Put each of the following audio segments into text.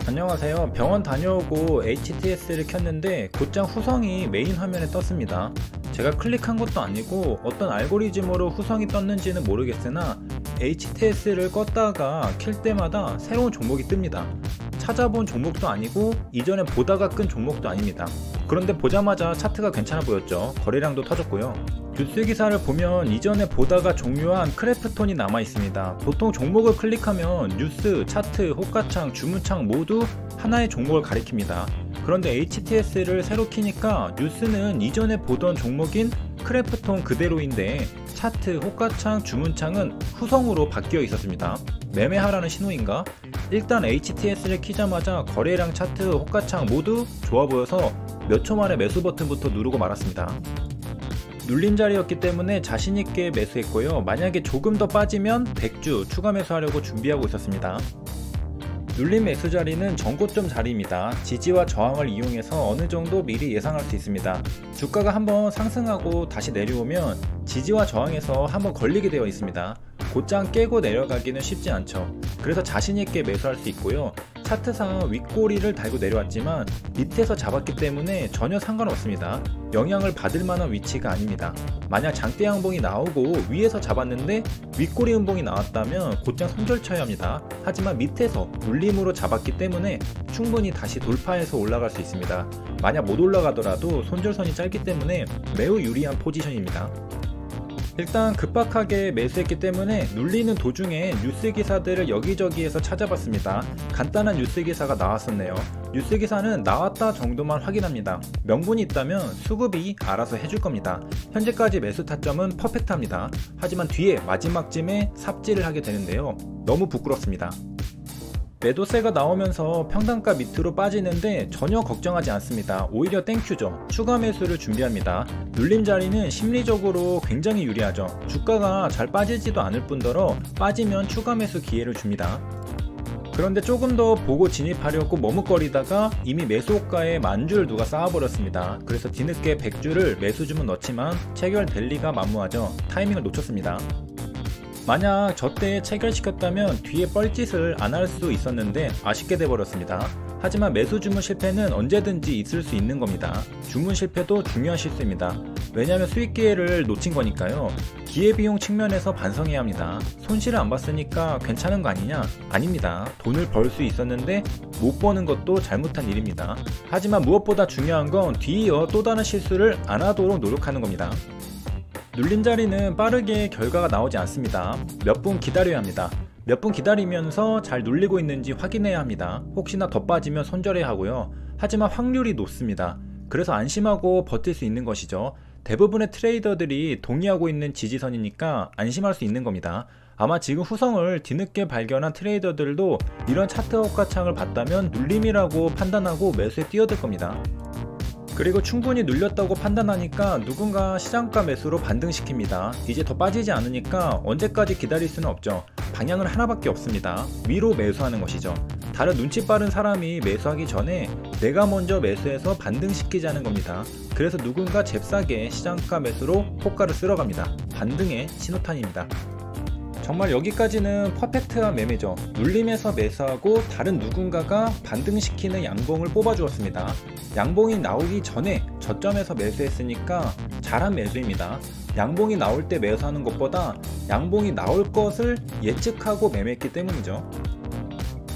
안녕하세요. 병원 다녀오고 HTS를 켰는데 곧장 후성이 메인 화면에 떴습니다. 제가 클릭한 것도 아니고 어떤 알고리즘으로 후성이 떴는지는 모르겠으나 HTS를 껐다가 킬 때마다 새로운 종목이 뜹니다. 찾아본 종목도 아니고 이전에 보다가 끈 종목도 아닙니다. 그런데 보자마자 차트가 괜찮아 보였죠. 거래량도 터졌고요. 뉴스 기사를 보면 이전에 보다가 종료한 크래프톤이 남아 있습니다. 보통 종목을 클릭하면 뉴스, 차트, 호가창, 주문창 모두 하나의 종목을 가리킵니다. 그런데 HTS를 새로 키니까 뉴스는 이전에 보던 종목인 크래프톤 그대로인데 차트, 호가창, 주문창은 후성으로 바뀌어 있었습니다. 매매하라는 신호인가? 일단 HTS를 키자마자 거래량, 차트, 호가창 모두 좋아 보여서 몇 초 만에 매수 버튼부터 누르고 말았습니다. 눌린 자리였기 때문에 자신있게 매수했고요. 만약에 조금 더 빠지면 100주 추가 매수하려고 준비하고 있었습니다. 눌린 매수 자리는 전고점 자리입니다. 지지와 저항을 이용해서 어느정도 미리 예상할 수 있습니다. 주가가 한번 상승하고 다시 내려오면 지지와 저항에서 한번 걸리게 되어 있습니다. 곧장 깨고 내려가기는 쉽지 않죠. 그래서 자신있게 매수할 수 있고요. 차트상 윗꼬리를 달고 내려왔지만 밑에서 잡았기 때문에 전혀 상관없습니다. 영향을 받을 만한 위치가 아닙니다. 만약 장대 양봉이 나오고 위에서 잡았는데 윗꼬리 음봉이 나왔다면 곧장 손절 쳐야 합니다. 하지만 밑에서 눌림으로 잡았기 때문에 충분히 다시 돌파해서 올라갈 수 있습니다. 만약 못 올라가더라도 손절선이 짧기 때문에 매우 유리한 포지션입니다. 일단 급박하게 매수했기 때문에 눌리는 도중에 뉴스 기사들을 여기저기에서 찾아봤습니다. 간단한 뉴스 기사가 나왔었네요. 뉴스 기사는 나왔다 정도만 확인합니다. 명분이 있다면 수급이 알아서 해줄 겁니다. 현재까지 매수 타점은 퍼펙트합니다. 하지만 뒤에 마지막쯤에 삽질을 하게 되는데요. 너무 부끄럽습니다. 매도세가 나오면서 평단가 밑으로 빠지는데 전혀 걱정하지 않습니다. 오히려 땡큐죠. 추가 매수를 준비합니다. 눌림 자리는 심리적으로 굉장히 유리하죠. 주가가 잘 빠지지도 않을 뿐더러 빠지면 추가 매수 기회를 줍니다. 그런데 조금 더 보고 진입하려고 머뭇거리다가 이미 매수호가에 만주를 누가 쌓아버렸습니다. 그래서 뒤늦게 100주를 매수 주문 넣지만 체결될 리가 만무하죠. 타이밍을 놓쳤습니다. 만약 저때에 체결시켰다면 뒤에 뻘짓을 안 할 수 있었는데 아쉽게 돼버렸습니다. 하지만 매수 주문 실패는 언제든지 있을 수 있는 겁니다. 주문 실패도 중요한 실수입니다. 왜냐하면 수익 기회를 놓친 거니까요. 기회비용 측면에서 반성해야 합니다. 손실을 안 봤으니까 괜찮은 거 아니냐? 아닙니다. 돈을 벌 수 있었는데 못 버는 것도 잘못한 일입니다. 하지만 무엇보다 중요한 건 뒤이어 또 다른 실수를 안 하도록 노력하는 겁니다. 눌린 자리는 빠르게 결과가 나오지 않습니다. 몇 분 기다려야 합니다. 몇 분 기다리면서 잘 눌리고 있는지 확인해야 합니다. 혹시나 더 빠지면 손절해야 하고요. 하지만 확률이 높습니다. 그래서 안심하고 버틸 수 있는 것이죠. 대부분의 트레이더들이 동의하고 있는 지지선이니까 안심할 수 있는 겁니다. 아마 지금 후성을 뒤늦게 발견한 트레이더들도 이런 차트 호가창을 봤다면 눌림이라고 판단하고 매수에 뛰어들 겁니다. 그리고 충분히 눌렸다고 판단하니까 누군가 시장가 매수로 반등시킵니다. 이제 더 빠지지 않으니까 언제까지 기다릴 수는 없죠. 방향은 하나밖에 없습니다. 위로 매수하는 것이죠. 다른 눈치 빠른 사람이 매수하기 전에 내가 먼저 매수해서 반등시키자는 겁니다. 그래서 누군가 잽싸게 시장가 매수로 호가를 쓸어갑니다. 반등의 신호탄입니다. 정말 여기까지는 퍼펙트한 매매죠. 눌림에서 매수하고 다른 누군가가 반등시키는 양봉을 뽑아주었습니다. 양봉이 나오기 전에 저점에서 매수했으니까 잘한 매수입니다. 양봉이 나올 때 매수하는 것보다 양봉이 나올 것을 예측하고 매매했기 때문이죠.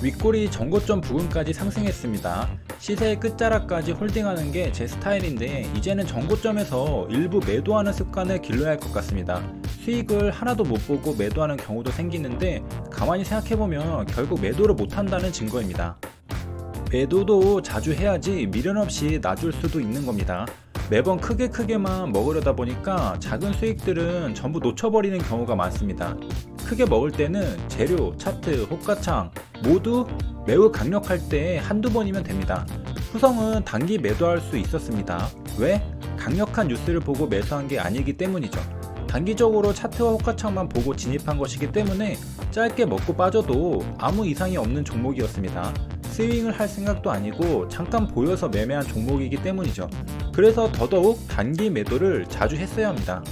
윗꼬리 전고점 부근까지 상승했습니다. 시세의 끝자락까지 홀딩하는 게 제 스타일인데 이제는 전고점에서 일부 매도하는 습관을 길러야 할 것 같습니다. 수익을 하나도 못 보고 매도하는 경우도 생기는데 가만히 생각해보면 결국 매도를 못한다는 증거입니다. 매도도 자주 해야지 미련 없이 놔줄 수도 있는 겁니다. 매번 크게만 먹으려다 보니까 작은 수익들은 전부 놓쳐버리는 경우가 많습니다. 크게 먹을 때는 재료, 차트, 호가창 모두 매우 강력할 때 한두 번이면 됩니다. 후성은 단기 매도할 수 있었습니다. 왜? 강력한 뉴스를 보고 매수한 게 아니기 때문이죠. 단기적으로 차트와 호가창만 보고 진입한 것이기 때문에 짧게 먹고 빠져도 아무 이상이 없는 종목이었습니다. 스윙을 할 생각도 아니고 잠깐 보여서 매매한 종목이기 때문이죠. 그래서 더더욱 단기 매도를 자주 했어야 합니다.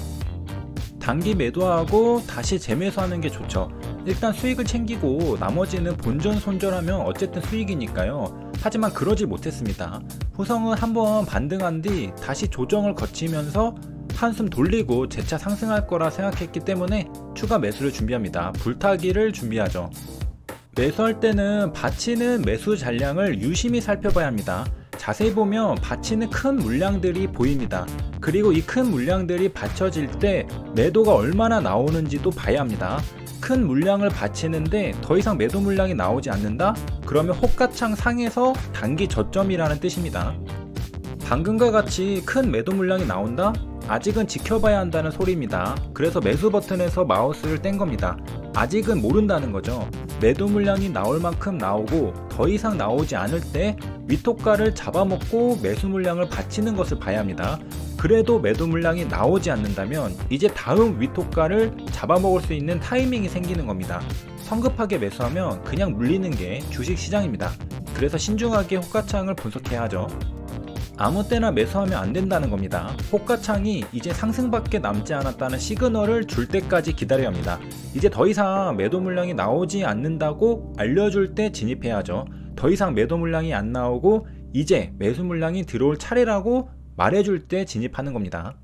단기 매도하고 다시 재매수하는 게 좋죠. 일단 수익을 챙기고 나머지는 본전 손절하면 어쨌든 수익이니까요. 하지만 그러지 못했습니다. 후성은 한번 반등한 뒤 다시 조정을 거치면서 한숨 돌리고 재차 상승할 거라 생각했기 때문에 추가 매수를 준비합니다. 불타기를 준비하죠. 매수할 때는 받치는 매수 잔량을 유심히 살펴봐야 합니다. 자세히 보면 받치는 큰 물량들이 보입니다. 그리고 이 큰 물량들이 받쳐질 때 매도가 얼마나 나오는지도 봐야 합니다. 큰 물량을 받치는데 더 이상 매도 물량이 나오지 않는다? 그러면 호가창 상에서 단기 저점이라는 뜻입니다. 방금과 같이 큰 매도 물량이 나온다? 아직은 지켜봐야 한다는 소리입니다. 그래서 매수 버튼에서 마우스를 뗀 겁니다. 아직은 모른다는 거죠. 매도 물량이 나올 만큼 나오고 더 이상 나오지 않을 때 위토가를 잡아먹고 매수 물량을 받치는 것을 봐야 합니다. 그래도 매도 물량이 나오지 않는다면 이제 다음 위토가를 잡아먹을 수 있는 타이밍이 생기는 겁니다. 성급하게 매수하면 그냥 물리는 게 주식시장입니다. 그래서 신중하게 호가창을 분석해야 하죠. 아무 때나 매수하면 안 된다는 겁니다. 호가창이 이제 상승밖에 남지 않았다는 시그널을 줄 때까지 기다려야 합니다. 이제 더 이상 매도 물량이 나오지 않는다고 알려줄 때 진입해야죠. 더 이상 매도 물량이 안 나오고 이제 매수 물량이 들어올 차례라고 말해줄 때 진입하는 겁니다.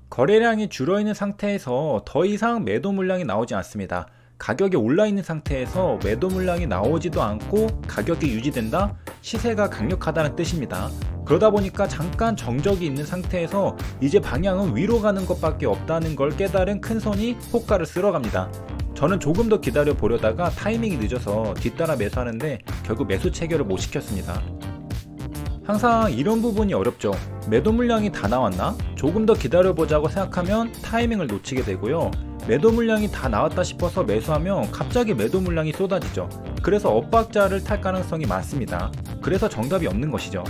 거래량이 줄어있는 상태에서 더 이상 매도 물량이 나오지 않습니다. 가격이 올라있는 상태에서 매도 물량이 나오지도 않고 가격이 유지된다? 시세가 강력하다는 뜻입니다. 그러다 보니까 잠깐 정적이 있는 상태에서 이제 방향은 위로 가는 것밖에 없다는 걸 깨달은 큰손이 호가를 쓸어갑니다. 저는 조금 더 기다려 보려다가 타이밍이 늦어서 뒤따라 매수하는데 결국 매수 체결을 못 시켰습니다. 항상 이런 부분이 어렵죠. 매도 물량이 다 나왔나? 조금 더 기다려보자고 생각하면 타이밍을 놓치게 되고요. 매도 물량이 다 나왔다 싶어서 매수하면 갑자기 매도 물량이 쏟아지죠. 그래서 엇박자를 탈 가능성이 많습니다. 그래서 정답이 없는 것이죠.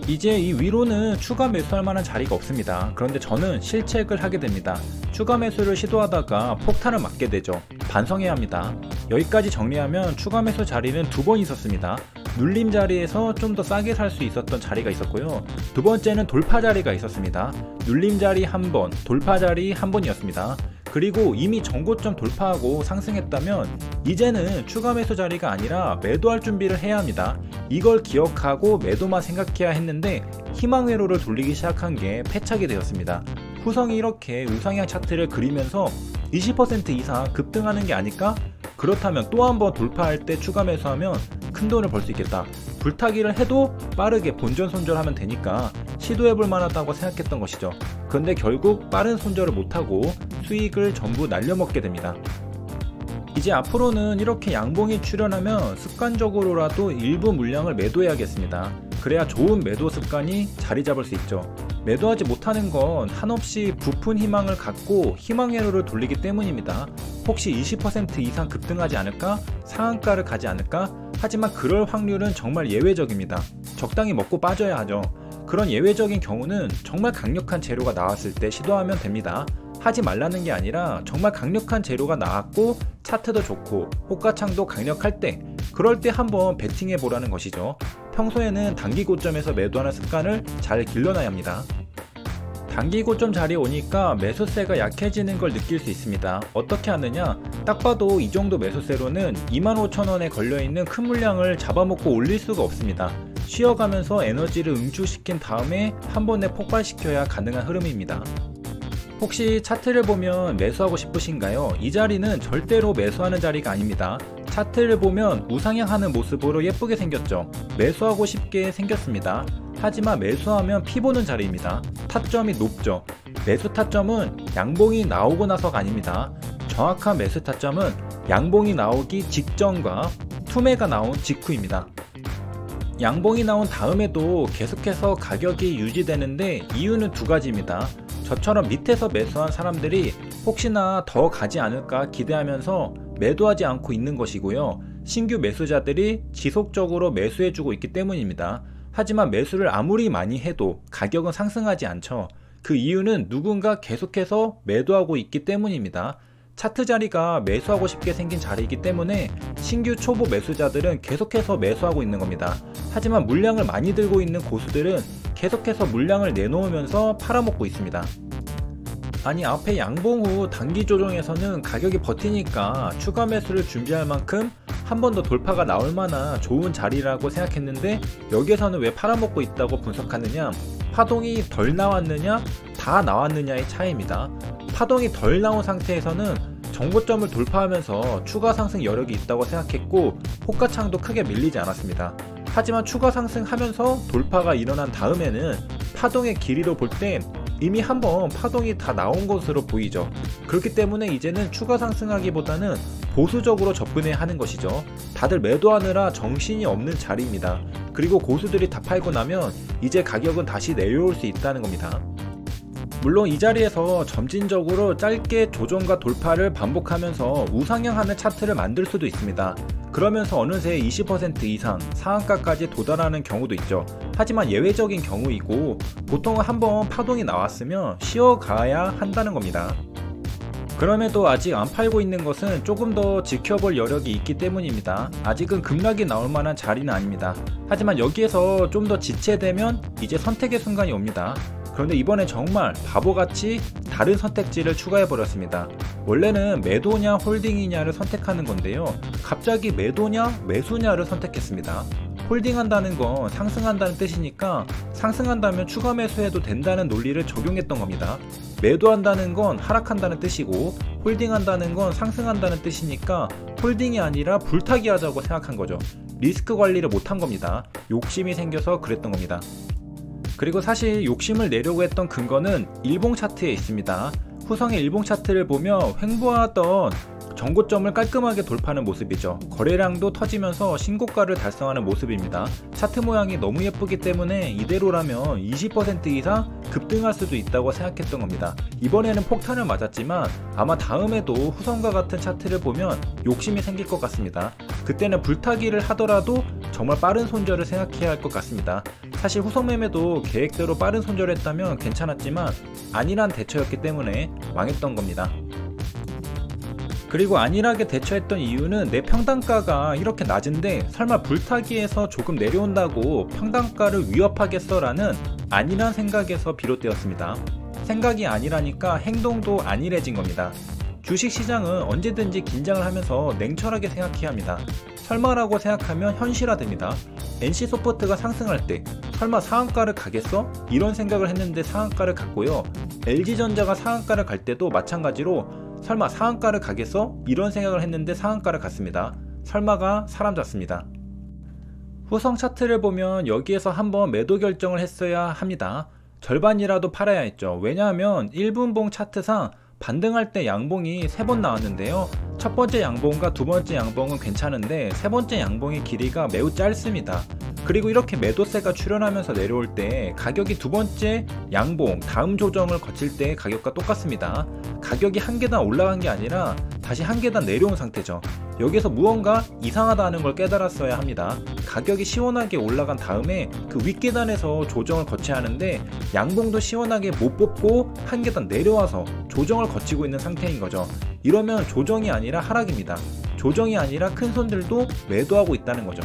이제 이 위로는 추가 매수할 만한 자리가 없습니다. 그런데 저는 실책을 하게 됩니다. 추가 매수를 시도하다가 폭탄을 맞게 되죠. 반성해야 합니다. 여기까지 정리하면 추가 매수 자리는 두 번 있었습니다. 눌림 자리에서 좀 더 싸게 살 수 있었던 자리가 있었고요. 두 번째는 돌파 자리가 있었습니다. 눌림 자리 한 번, 돌파 자리 한 번이었습니다. 그리고 이미 전고점 돌파하고 상승했다면 이제는 추가 매수 자리가 아니라 매도할 준비를 해야 합니다. 이걸 기억하고 매도만 생각해야 했는데 희망 회로를 돌리기 시작한 게 패착이 되었습니다. 후성이 이렇게 우상향 차트를 그리면서 20% 이상 급등하는 게 아닐까? 그렇다면 또 한 번 돌파할 때 추가 매수하면 큰 돈을 벌 수 있겠다. 불타기를 해도 빠르게 본전 손절하면 되니까 시도해볼 만하다고 생각했던 것이죠. 그런데 결국 빠른 손절을 못하고 수익을 전부 날려먹게 됩니다. 이제 앞으로는 이렇게 양봉이 출현하면 습관적으로라도 일부 물량을 매도해야겠습니다. 그래야 좋은 매도 습관이 자리 잡을 수 있죠. 매도하지 못하는 건 한없이 부푼 희망을 갖고 희망 회로를 돌리기 때문입니다. 혹시 20% 이상 급등하지 않을까? 상한가를 가지 않을까? 하지만 그럴 확률은 정말 예외적입니다. 적당히 먹고 빠져야 하죠. 그런 예외적인 경우는 정말 강력한 재료가 나왔을 때 시도하면 됩니다. 하지 말라는 게 아니라 정말 강력한 재료가 나왔고 차트도 좋고 호가창도 강력할 때, 그럴 때 한번 베팅해 보라는 것이죠. 평소에는 단기 고점에서 매도하는 습관을 잘 길러놔야 합니다. 단기 고점 자리에 오니까 매수세가 약해지는 걸 느낄 수 있습니다. 어떻게 하느냐? 딱 봐도 이 정도 매수세로는 25,000원에 걸려있는 큰 물량을 잡아먹고 올릴 수가 없습니다. 쉬어가면서 에너지를 응축시킨 다음에 한 번에 폭발시켜야 가능한 흐름입니다. 혹시 차트를 보면 매수하고 싶으신가요? 이 자리는 절대로 매수하는 자리가 아닙니다. 차트를 보면 우상향하는 모습으로 예쁘게 생겼죠. 매수하고 싶게 생겼습니다. 하지만 매수하면 피 보는 자리입니다. 타점이 높죠. 매수 타점은 양봉이 나오고 나서가 아닙니다. 정확한 매수 타점은 양봉이 나오기 직전과 투매가 나온 직후입니다. 양봉이 나온 다음에도 계속해서 가격이 유지되는데 이유는 두 가지입니다. 저처럼 밑에서 매수한 사람들이 혹시나 더 가지 않을까 기대하면서 매도하지 않고 있는 것이고요. 신규 매수자들이 지속적으로 매수해주고 있기 때문입니다. 하지만 매수를 아무리 많이 해도 가격은 상승하지 않죠. 그 이유는 누군가 계속해서 매도하고 있기 때문입니다. 차트 자리가 매수하고 싶게 생긴 자리이기 때문에 신규 초보 매수자들은 계속해서 매수하고 있는 겁니다. 하지만 물량을 많이 들고 있는 고수들은 계속해서 물량을 내놓으면서 팔아먹고 있습니다. 아니 앞에 양봉 후 단기 조정에서는 가격이 버티니까 추가 매수를 준비할 만큼 한 번 더 돌파가 나올 만한 좋은 자리라고 생각했는데 여기에서는 왜 팔아먹고 있다고 분석하느냐, 파동이 덜 나왔느냐 다 나왔느냐의 차이입니다. 파동이 덜 나온 상태에서는 정고점을 돌파하면서 추가 상승 여력이 있다고 생각했고 호가창도 크게 밀리지 않았습니다. 하지만 추가 상승하면서 돌파가 일어난 다음에는 파동의 길이로 볼 땐 이미 한번 파동이 다 나온 것으로 보이죠. 그렇기 때문에 이제는 추가 상승하기보다는 보수적으로 접근해야 하는 것이죠. 다들 매도하느라 정신이 없는 자리입니다. 그리고 고수들이 다 팔고 나면 이제 가격은 다시 내려올 수 있다는 겁니다. 물론 이 자리에서 점진적으로 짧게 조정과 돌파를 반복하면서 우상향하는 차트를 만들 수도 있습니다. 그러면서 어느새 20% 이상 상한가까지 도달하는 경우도 있죠. 하지만 예외적인 경우이고 보통은 한번 파동이 나왔으면 쉬어가야 한다는 겁니다. 그럼에도 아직 안 팔고 있는 것은 조금 더 지켜볼 여력이 있기 때문입니다. 아직은 급락이 나올 만한 자리는 아닙니다. 하지만 여기에서 좀 더 지체되면 이제 선택의 순간이 옵니다. 그런데 이번에 정말 바보같이 다른 선택지를 추가해버렸습니다. 원래는 매도냐 홀딩이냐를 선택하는 건데요. 갑자기 매도냐 매수냐를 선택했습니다. 홀딩한다는 건 상승한다는 뜻이니까 상승한다면 추가 매수해도 된다는 논리를 적용했던 겁니다. 매도한다는 건 하락한다는 뜻이고 홀딩한다는 건 상승한다는 뜻이니까 홀딩이 아니라 불타기 하자고 생각한 거죠. 리스크 관리를 못한 겁니다. 욕심이 생겨서 그랬던 겁니다. 그리고 사실 욕심을 내려고 했던 근거는 일봉 차트에 있습니다. 후성의 일봉 차트를 보면 횡보하던 정고점을 깔끔하게 돌파하는 모습이죠. 거래량도 터지면서 신고가를 달성하는 모습입니다. 차트 모양이 너무 예쁘기 때문에 이대로라면 20% 이상 급등할 수도 있다고 생각했던 겁니다. 이번에는 폭탄을 맞았지만 아마 다음에도 후성과 같은 차트를 보면 욕심이 생길 것 같습니다. 그때는 불타기를 하더라도 정말 빠른 손절을 생각해야 할 것 같습니다. 사실 후성 매매도 계획대로 빠른 손절을 했다면 괜찮았지만 안일한 대처였기 때문에 망했던 겁니다. 그리고 안일하게 대처했던 이유는 내 평단가가 이렇게 낮은데 설마 불타기에서 조금 내려온다고 평단가를 위협하겠어 라는 안일한 생각에서 비롯되었습니다. 생각이 안일하니까 행동도 안일해진 겁니다. 주식시장은 언제든지 긴장을 하면서 냉철하게 생각해야 합니다. 설마라고 생각하면 현실화됩니다. NC소프트가 상승할 때 설마 상한가를 가겠어? 이런 생각을 했는데 상한가를 갔고요. LG전자가 상한가를 갈 때도 마찬가지로 설마 상한가를 가겠어? 이런 생각을 했는데 상한가를 갔습니다. 설마가 사람 잡습니다. 후성 차트를 보면 여기에서 한번 매도 결정을 했어야 합니다. 절반이라도 팔아야 했죠. 왜냐하면 1분봉 차트상 반등할 때 양봉이 3번 나왔는데요. 첫 번째 양봉과 두 번째 양봉은 괜찮은데 세 번째 양봉의 길이가 매우 짧습니다. 그리고 이렇게 매도세가 출현하면서 내려올 때 가격이 두 번째 양봉 다음 조정을 거칠 때 가격과 똑같습니다. 가격이 한 계단 올라간 게 아니라 다시 한 계단 내려온 상태죠. 여기서 무언가 이상하다는 걸 깨달았어야 합니다. 가격이 시원하게 올라간 다음에 그 윗계단에서 조정을 거쳐야 하는데 양봉도 시원하게 못 뽑고 한 계단 내려와서 조정을 거치고 있는 상태인 거죠. 이러면 조정이 아니라 하락입니다. 조정이 아니라 큰 손들도 매도하고 있다는 거죠.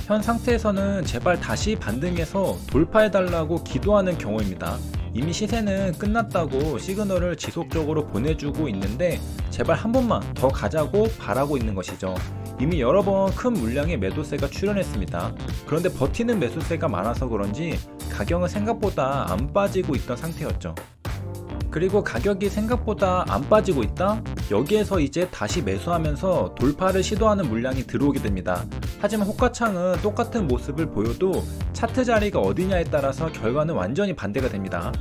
현 상태에서는 제발 다시 반등해서 돌파해달라고 기도하는 경우입니다. 이미 시세는 끝났다고 시그널을 지속적으로 보내주고 있는데 제발 한 번만 더 가자고 바라고 있는 것이죠. 이미 여러 번 큰 물량의 매도세가 출현했습니다. 그런데 버티는 매수세가 많아서 그런지 가격은 생각보다 안 빠지고 있던 상태였죠. 그리고 가격이 생각보다 안 빠지고 있다? 여기에서 이제 다시 매수하면서 돌파를 시도하는 물량이 들어오게 됩니다. 하지만 호가창은 똑같은 모습을 보여도 차트 자리가 어디냐에 따라서 결과는 완전히 반대가 됩니다.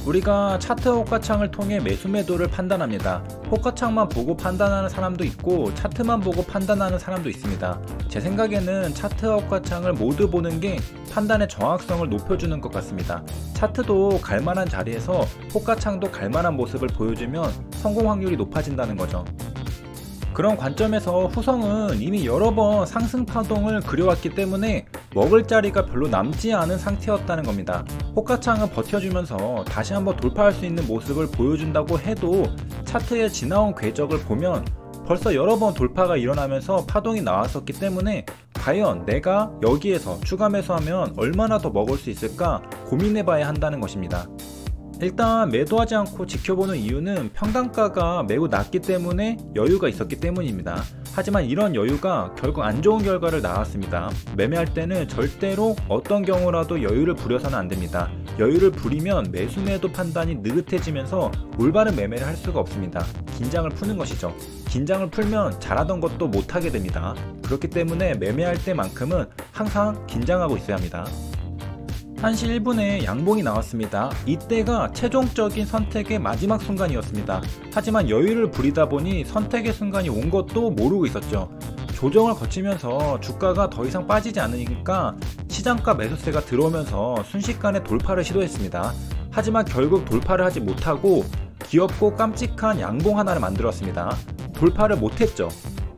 우리가 차트 호가창을 통해 매수 매도를 판단합니다. 호가창만 보고 판단하는 사람도 있고 차트만 보고 판단하는 사람도 있습니다. 제 생각에는 차트와 호가창을 모두 보는 게 판단의 정확성을 높여주는 것 같습니다. 차트도 갈만한 자리에서 호가창도 갈만한 모습을 보여주면 성공 확률이 높아진다는 거죠. 그런 관점에서 후성은 이미 여러 번 상승 파동을 그려왔기 때문에 먹을 자리가 별로 남지 않은 상태였다는 겁니다. 호가창은 버텨주면서 다시 한번 돌파할 수 있는 모습을 보여준다고 해도 차트에 지나온 궤적을 보면 벌써 여러 번 돌파가 일어나면서 파동이 나왔었기 때문에 과연 내가 여기에서 추가 매수하면 얼마나 더 먹을 수 있을까 고민해봐야 한다는 것입니다. 일단 매도하지 않고 지켜보는 이유는 평단가가 매우 낮기 때문에 여유가 있었기 때문입니다. 하지만 이런 여유가 결국 안 좋은 결과를 낳았습니다. 매매할 때는 절대로 어떤 경우라도 여유를 부려서는 안 됩니다. 여유를 부리면 매수 매도 판단이 느긋해지면서 올바른 매매를 할 수가 없습니다. 긴장을 푸는 것이죠. 긴장을 풀면 잘하던 것도 못하게 됩니다. 그렇기 때문에 매매할 때만큼은 항상 긴장하고 있어야 합니다. 1시 1분에 양봉이 나왔습니다. 이때가 최종적인 선택의 마지막 순간이었습니다. 하지만 여유를 부리다 보니 선택의 순간이 온 것도 모르고 있었죠. 조정을 거치면서 주가가 더 이상 빠지지 않으니까 시장가 매수세가 들어오면서 순식간에 돌파를 시도했습니다. 하지만 결국 돌파를 하지 못하고 귀엽고 깜찍한 양봉 하나를 만들었습니다. 돌파를 못했죠.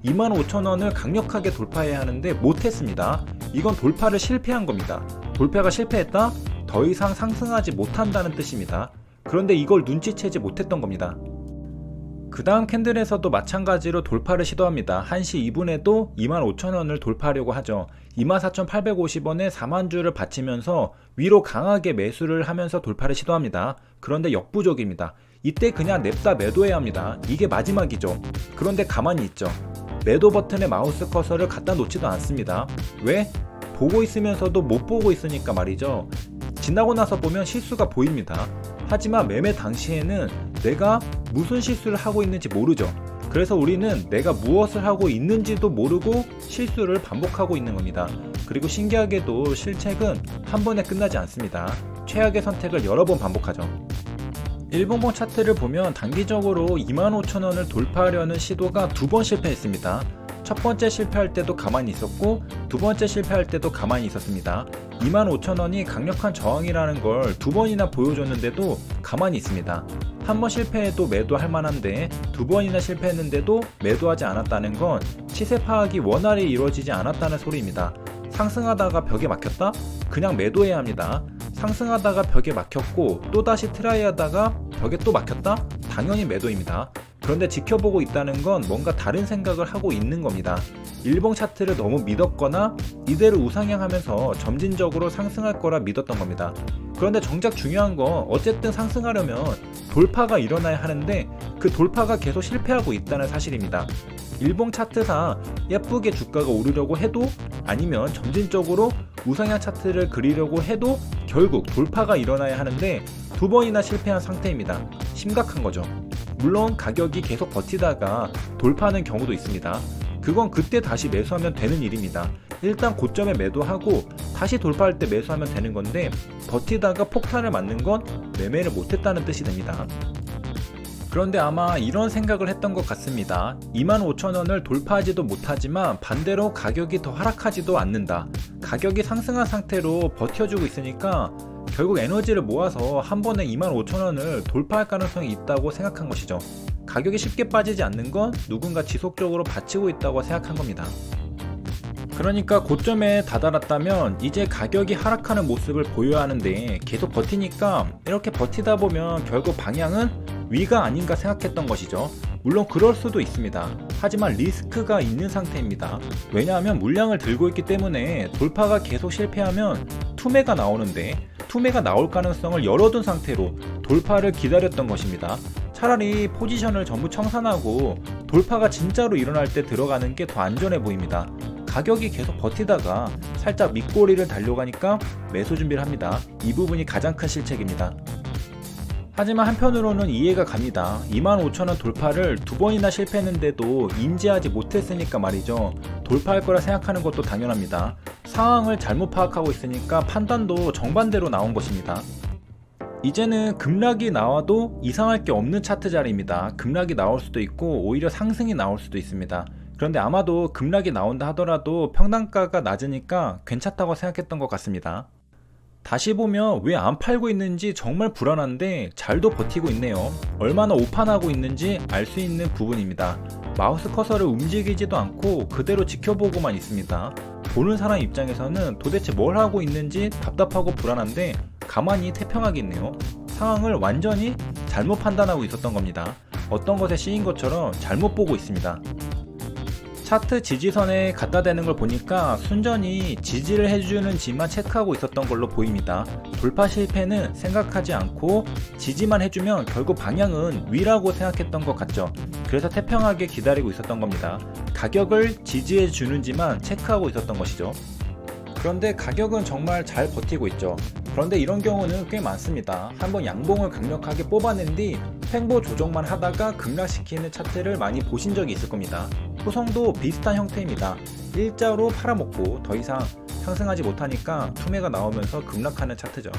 25,000원을 강력하게 돌파해야 하는데 못했습니다. 이건 돌파를 실패한 겁니다. 돌파가 실패했다? 더 이상 상승하지 못한다는 뜻입니다. 그런데 이걸 눈치채지 못했던 겁니다. 그 다음 캔들에서도 마찬가지로 돌파를 시도합니다. 1시 2분에도 25,000원을 돌파하려고 하죠. 24,850원에 4만주를 바치면서 위로 강하게 매수를 하면서 돌파를 시도합니다. 그런데 역부족입니다. 이때 그냥 냅다 매도해야 합니다. 이게 마지막이죠. 그런데 가만히 있죠. 매도 버튼에 마우스 커서를 갖다 놓지도 않습니다. 왜? 보고 있으면서도 못 보고 있으니까 말이죠. 지나고 나서 보면 실수가 보입니다. 하지만 매매 당시에는 내가 무슨 실수를 하고 있는지 모르죠. 그래서 우리는 내가 무엇을 하고 있는지도 모르고 실수를 반복하고 있는 겁니다. 그리고 신기하게도 실책은 한 번에 끝나지 않습니다. 최악의 선택을 여러 번 반복하죠. 일봉봉 차트를 보면 단기적으로 25,000원을 돌파하려는 시도가 2번 실패했습니다. 첫 번째 실패할 때도 가만히 있었고 두 번째 실패할 때도 가만히 있었습니다. 25,000원이 강력한 저항이라는 걸 2번이나 보여줬는데도 가만히 있습니다. 한 번 실패해도 매도할 만한데 2번이나 실패했는데도 매도하지 않았다는 건 시세 파악이 원활히 이루어지지 않았다는 소리입니다. 상승하다가 벽에 막혔다? 그냥 매도해야 합니다. 상승하다가 벽에 막혔고 또다시 트라이하다가 벽에 또 막혔다? 당연히 매도입니다. 그런데 지켜보고 있다는 건 뭔가 다른 생각을 하고 있는 겁니다. 일봉 차트를 너무 믿었거나 이대로 우상향하면서 점진적으로 상승할 거라 믿었던 겁니다. 그런데 정작 중요한 건 어쨌든 상승하려면 돌파가 일어나야 하는데 그 돌파가 계속 실패하고 있다는 사실입니다. 일봉 차트상 예쁘게 주가가 오르려고 해도 아니면 점진적으로 우상향 차트를 그리려고 해도 결국 돌파가 일어나야 하는데 2번이나 실패한 상태입니다. 심각한 거죠. 물론 가격이 계속 버티다가 돌파하는 경우도 있습니다. 그건 그때 다시 매수하면 되는 일입니다. 일단 고점에 매도하고 다시 돌파할 때 매수하면 되는 건데 버티다가 폭탄을 맞는 건 매매를 못했다는 뜻이 됩니다. 그런데 아마 이런 생각을 했던 것 같습니다. 25,000원을 돌파하지도 못하지만 반대로 가격이 더 하락하지도 않는다. 가격이 상승한 상태로 버텨주고 있으니까 결국 에너지를 모아서 한 번에 25,000원을 돌파할 가능성이 있다고 생각한 것이죠. 가격이 쉽게 빠지지 않는 건 누군가 지속적으로 받치고 있다고 생각한 겁니다. 그러니까 고점에 다다랐다면 이제 가격이 하락하는 모습을 보여야 하는데 계속 버티니까 이렇게 버티다 보면 결국 방향은 위가 아닌가 생각했던 것이죠. 물론 그럴 수도 있습니다. 하지만 리스크가 있는 상태입니다. 왜냐하면 물량을 들고 있기 때문에 돌파가 계속 실패하면 투매가 나오는데 투매가 나올 가능성을 열어둔 상태로 돌파를 기다렸던 것입니다. 차라리 포지션을 전부 청산하고 돌파가 진짜로 일어날 때 들어가는 게 더 안전해 보입니다. 가격이 계속 버티다가 살짝 밑꼬리를 달려가니까 매수 준비를 합니다. 이 부분이 가장 큰 실책입니다. 하지만 한편으로는 이해가 갑니다. 25,000원 돌파를 2번이나 실패했는데도 인지하지 못했으니까 말이죠. 돌파할 거라 생각하는 것도 당연합니다. 상황을 잘못 파악하고 있으니까 판단도 정반대로 나온 것입니다. 이제는 급락이 나와도 이상할 게 없는 차트 자리입니다. 급락이 나올 수도 있고 오히려 상승이 나올 수도 있습니다. 그런데 아마도 급락이 나온다 하더라도 평단가가 낮으니까 괜찮다고 생각했던 것 같습니다. 다시 보면 왜 안 팔고 있는지 정말 불안한데 잘도 버티고 있네요. 얼마나 오판하고 있는지 알 수 있는 부분입니다. 마우스 커서를 움직이지도 않고 그대로 지켜보고만 있습니다. 보는 사람 입장에서는 도대체 뭘 하고 있는지 답답하고 불안한데 가만히 태평하게 있네요. 상황을 완전히 잘못 판단하고 있었던 겁니다. 어떤 것에 씌인 것처럼 잘못 보고 있습니다. 차트 지지선에 갖다 대는 걸 보니까 순전히 지지를 해주는지만 체크하고 있었던 걸로 보입니다. 돌파 실패는 생각하지 않고 지지만 해주면 결국 방향은 위라고 생각했던 것 같죠. 그래서 태평하게 기다리고 있었던 겁니다. 가격을 지지해 주는지만 체크하고 있었던 것이죠. 그런데 가격은 정말 잘 버티고 있죠. 그런데 이런 경우는 꽤 많습니다. 한번 양봉을 강력하게 뽑아낸 뒤 횡보 조정만 하다가 급락시키는 차트를 많이 보신 적이 있을 겁니다. 후성도 비슷한 형태입니다. 일자로 팔아먹고 더 이상 상승하지 못하니까 투매가 나오면서 급락하는 차트죠.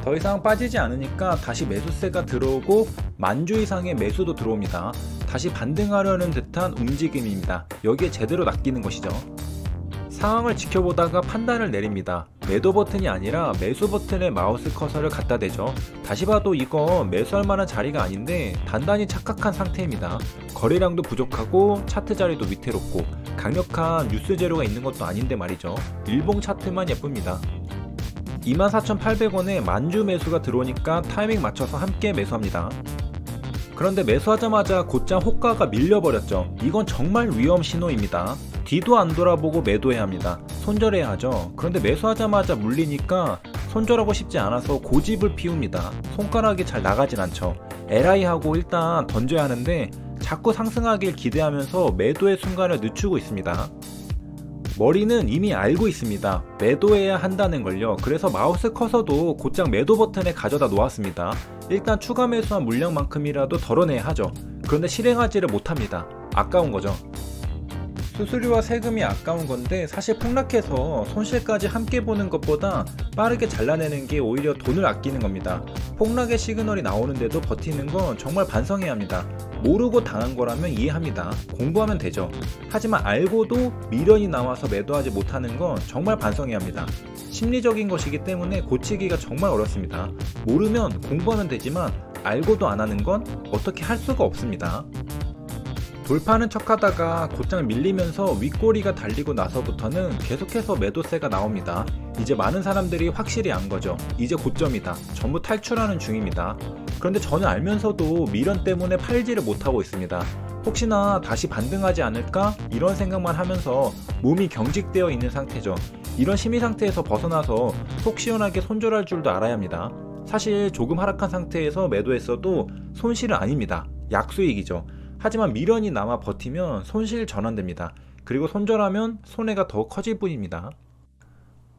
더 이상 빠지지 않으니까 다시 매수세가 들어오고 만주 이상의 매수도 들어옵니다. 다시 반등하려는 듯한 움직임입니다. 여기에 제대로 낚이는 것이죠. 상황을 지켜보다가 판단을 내립니다. 매도 버튼이 아니라 매수 버튼에 마우스 커서를 갖다 대죠. 다시 봐도 이건 매수할 만한 자리가 아닌데 단단히 착각한 상태입니다. 거래량도 부족하고 차트 자리도 위태롭고 강력한 뉴스 재료가 있는 것도 아닌데 말이죠. 일봉 차트만 예쁩니다. 24,800원에 만주 매수가 들어오니까 타이밍 맞춰서 함께 매수합니다. 그런데 매수하자마자 곧장 호가가 밀려버렸죠. 이건 정말 위험 신호입니다. 뒤도 안 돌아보고 매도해야 합니다. 손절해야 하죠. 그런데 매수하자마자 물리니까 손절하고 싶지 않아서 고집을 피웁니다. 손가락이 잘 나가진 않죠. LI하고 일단 던져야 하는데 자꾸 상승하길 기대하면서 매도의 순간을 늦추고 있습니다. 머리는 이미 알고 있습니다. 매도해야 한다는 걸요. 그래서 마우스 커서도 곧장 매도 버튼에 가져다 놓았습니다. 일단 추가 매수한 물량만큼이라도 덜어내야 하죠. 그런데 실행하지를 못합니다. 아까운 거죠. 수수료와 세금이 아까운 건데 사실 폭락해서 손실까지 함께 보는 것보다 빠르게 잘라내는 게 오히려 돈을 아끼는 겁니다. 폭락의 시그널이 나오는데도 버티는 건 정말 반성해야 합니다. 모르고 당한 거라면 이해합니다. 공부하면 되죠. 하지만 알고도 미련이 나와서 매도하지 못하는 건 정말 반성해야 합니다. 심리적인 것이기 때문에 고치기가 정말 어렵습니다. 모르면 공부하면 되지만 알고도 안 하는 건 어떻게 할 수가 없습니다. 돌파하는 척하다가 곧장 밀리면서 윗꼬리가 달리고 나서부터는 계속해서 매도세가 나옵니다. 이제 많은 사람들이 확실히 안 거죠. 이제 고점이다. 전부 탈출하는 중입니다. 그런데 저는 알면서도 미련 때문에 팔지를 못하고 있습니다. 혹시나 다시 반등하지 않을까? 이런 생각만 하면서 몸이 경직되어 있는 상태죠. 이런 심리 상태에서 벗어나서 속 시원하게 손절할 줄도 알아야 합니다. 사실 조금 하락한 상태에서 매도했어도 손실은 아닙니다. 약수익이죠. 하지만 미련이 남아 버티면 손실 전환됩니다. 그리고 손절하면 손해가 더 커질 뿐입니다.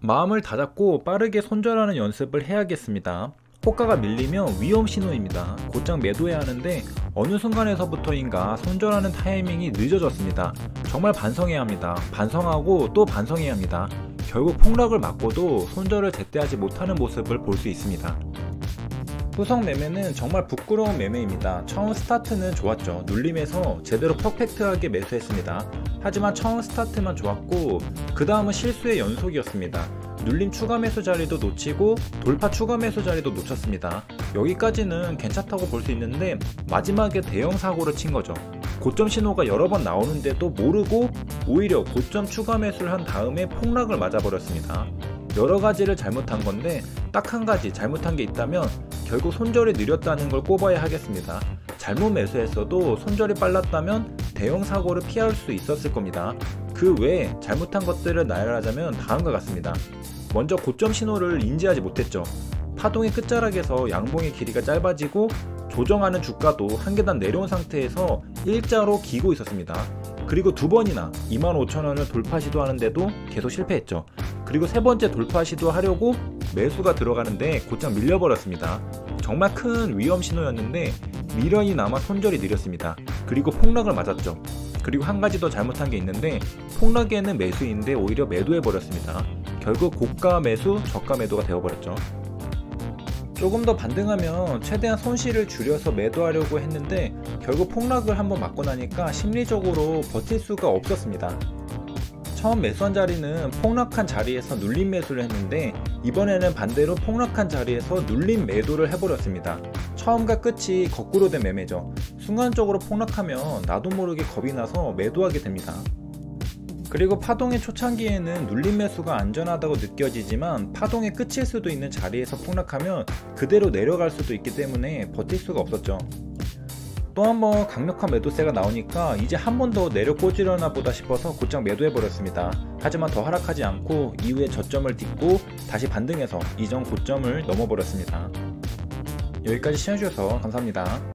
마음을 다잡고 빠르게 손절하는 연습을 해야겠습니다. 호가가 밀리면 위험 신호입니다. 곧장 매도해야 하는데 어느 순간에서부터인가 손절하는 타이밍이 늦어졌습니다. 정말 반성해야 합니다. 반성하고 또 반성해야 합니다. 결국 폭락을 맞고도 손절을 제때 하지 못하는 모습을 볼 수 있습니다. 후성 매매는 정말 부끄러운 매매입니다. 처음 스타트는 좋았죠. 눌림에서 제대로 퍼펙트하게 매수했습니다. 하지만 처음 스타트만 좋았고 그 다음은 실수의 연속이었습니다. 눌림 추가 매수 자리도 놓치고 돌파 추가 매수 자리도 놓쳤습니다. 여기까지는 괜찮다고 볼 수 있는데 마지막에 대형 사고를 친 거죠. 고점 신호가 여러 번 나오는데도 모르고 오히려 고점 추가 매수를 한 다음에 폭락을 맞아버렸습니다. 여러 가지를 잘못한 건데 딱 한 가지 잘못한 게 있다면 결국 손절이 느렸다는 걸 꼽아야 하겠습니다. 잘못 매수했어도 손절이 빨랐다면 대형 사고를 피할 수 있었을 겁니다. 그 외에 잘못한 것들을 나열하자면 다음과 같습니다. 먼저 고점 신호를 인지하지 못했죠. 파동의 끝자락에서 양봉의 길이가 짧아지고 조정하는 주가도 한 계단 내려온 상태에서 일자로 기고 있었습니다. 그리고 두 번이나 25,000원을 돌파 시도하는데도 계속 실패했죠. 그리고 세 번째 돌파 시도하려고 매수가 들어가는데 곧장 밀려버렸습니다. 정말 큰 위험 신호였는데 미련이 남아 손절이 느렸습니다. 그리고 폭락을 맞았죠. 그리고 한 가지 더 잘못한 게 있는데 폭락에는 매수인데 오히려 매도해버렸습니다. 결국 고가 매수, 저가 매도가 되어버렸죠. 조금 더 반등하면 최대한 손실을 줄여서 매도하려고 했는데 결국 폭락을 한번 맞고 나니까 심리적으로 버틸 수가 없었습니다. 처음 매수한 자리는 폭락한 자리에서 눌림 매수를 했는데 이번에는 반대로 폭락한 자리에서 눌림 매도를 해버렸습니다. 처음과 끝이 거꾸로 된 매매죠. 순간적으로 폭락하면 나도 모르게 겁이 나서 매도하게 됩니다. 그리고 파동의 초창기에는 눌림 매수가 안전하다고 느껴지지만 파동의 끝일 수도 있는 자리에서 폭락하면 그대로 내려갈 수도 있기 때문에 버틸 수가 없었죠. 또 한 번 강력한 매도세가 나오니까 이제 한 번 더 내려 꽂으려나 보다 싶어서 곧장 매도해버렸습니다. 하지만 더 하락하지 않고 이후에 저점을 딛고 다시 반등해서 이전 고점을 넘어버렸습니다. 여기까지 시청해주셔서 감사합니다.